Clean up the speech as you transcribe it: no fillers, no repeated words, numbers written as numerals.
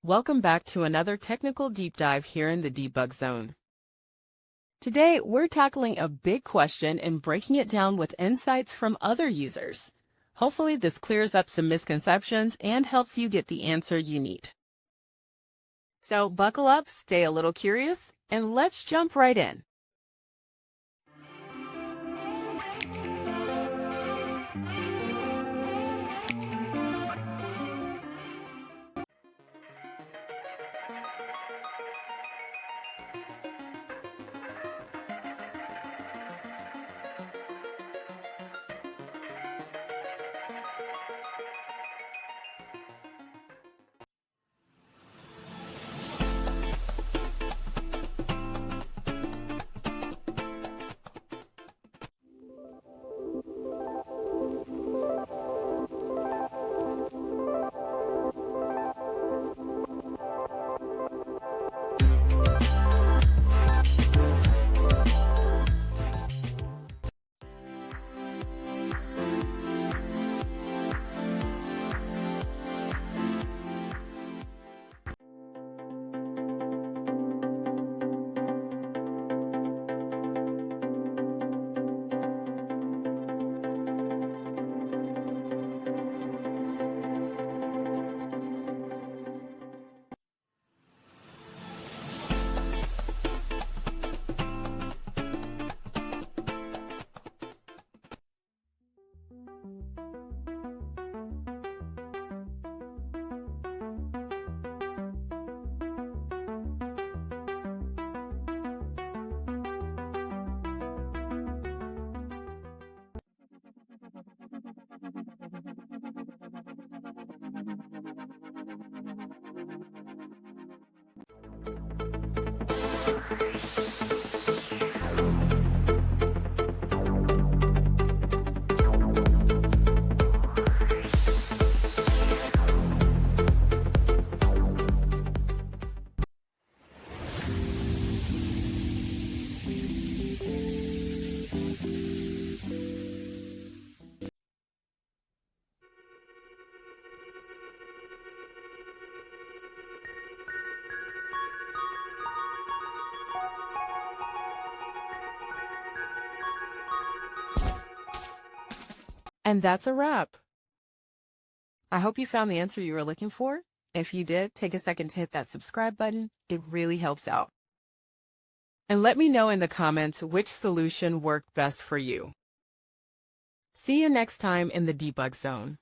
Welcome back to another technical deep dive here in the Debug Zone. Today, we're tackling a big question and breaking it down with insights from other users. Hopefully, this clears up some misconceptions and helps you get the answer you need. So buckle up, stay a little curious, and let's jump right in. And that's a wrap. I hope you found the answer you were looking for. If you did, take a second to hit that subscribe button. It really helps out. And let me know in the comments which solution worked best for you. See you next time in the Debug Zone.